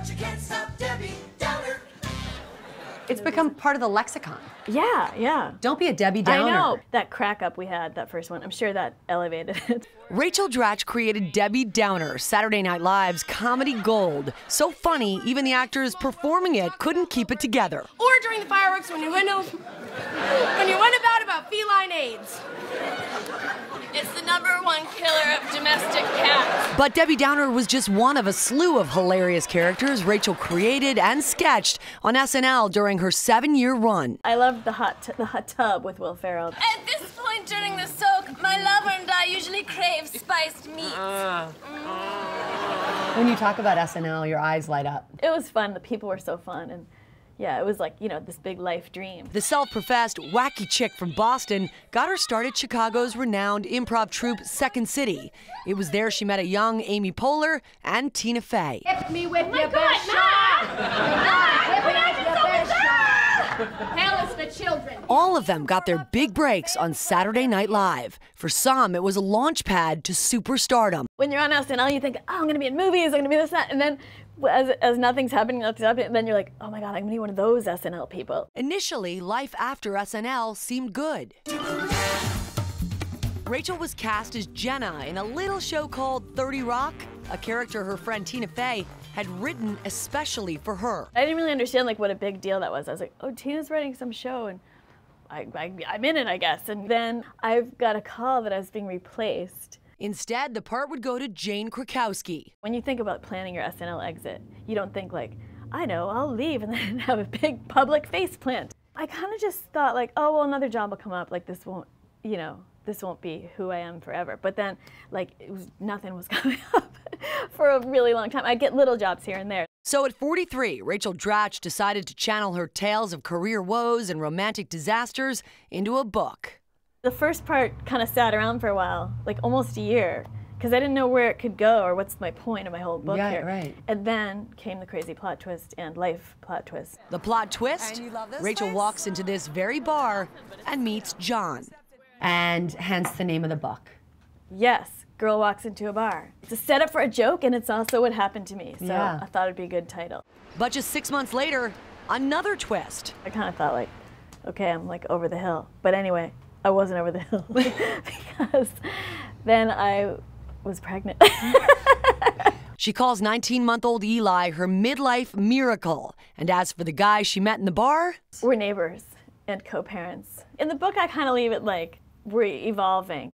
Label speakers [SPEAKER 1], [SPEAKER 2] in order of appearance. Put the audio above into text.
[SPEAKER 1] but you can't stop Debbie Downer.
[SPEAKER 2] It's become part of the lexicon.
[SPEAKER 3] Yeah, yeah.
[SPEAKER 2] Don't be a Debbie Downer.
[SPEAKER 3] I know. That crack up we had, that first one, I'm sure that elevated it.
[SPEAKER 2] Rachel Dratch created Debbie Downer, Saturday Night Live's comedy gold. So funny, even the actors performing it couldn't keep it together.
[SPEAKER 4] Or during the fireworks when you went about feline AIDS. It's the #1 killer of domestic cats.
[SPEAKER 2] But Debbie Downer was just one of a slew of hilarious characters Rachel created and sketched on SNL during her 7-year run.
[SPEAKER 3] I loved the hot tub with Will Ferrell.
[SPEAKER 4] At this point during the soak, my lover and I usually crave spiced meat.
[SPEAKER 2] When you talk about SNL, your eyes light up.
[SPEAKER 3] It was fun. The people were so fun. And yeah, it was like, you know, this big life dream.
[SPEAKER 2] The self-professed wacky chick from Boston got her start at Chicago's renowned improv troupe Second City. It was there she met a young Amy Poehler and Tina Fey.
[SPEAKER 4] Hit me with your best shot! Hit me with your best shot! Hell is for children.
[SPEAKER 2] All of them got their big breaks on Saturday Night Live. For some, it was a launch pad to superstardom.
[SPEAKER 3] When you're on SNL, you think, oh, I'm going to be in movies, I'm going to be this, that, and then as nothing's happening, then you're like, oh my God, I'm going to be one of those SNL people.
[SPEAKER 2] Initially, life after SNL seemed good. Rachel was cast as Jenna in a little show called 30 Rock, a character her friend Tina Fey had written especially for her.
[SPEAKER 3] I didn't really understand like what a big deal that was. I was like, oh, Tina's writing some show and I'm in it, I guess. And then I got a call that I was being replaced.
[SPEAKER 2] Instead, the part would go to Jane Krakowski.
[SPEAKER 3] When you think about planning your SNL exit, you don't think like, I know, I'll leave and then have a big public face plant. I kind of just thought like, oh, well, another job will come up. Like this won't, you know, this won't be who I am forever. But then like nothing was coming up for a really long time. I'd get little jobs here and there.
[SPEAKER 2] So at 43, Rachel Dratch decided to channel her tales of career woes and romantic disasters into a book.
[SPEAKER 3] The first part kind of sat around for a while, like almost a year, because I didn't know where it could go or what's my point of my whole book here.
[SPEAKER 2] Right.
[SPEAKER 3] And then came the crazy plot twist and life plot twist.
[SPEAKER 2] The plot twist? Rachel walks into this very bar and meets John. And hence the name of the book.
[SPEAKER 3] Yes, girl walks into a bar. It's a setup for a joke and it's also what happened to me. So
[SPEAKER 2] yeah.
[SPEAKER 3] I thought it'd be a good title.
[SPEAKER 2] But just 6 months later, another twist.
[SPEAKER 3] I kind of thought like, okay, I'm like over the hill. But anyway, I wasn't over the hill because then I was pregnant.
[SPEAKER 2] She calls 19-month-old Eli her midlife miracle. And as for the guy she met in the bar,
[SPEAKER 3] we're neighbors and co-parents. In the book, I kind of leave it like we're evolving.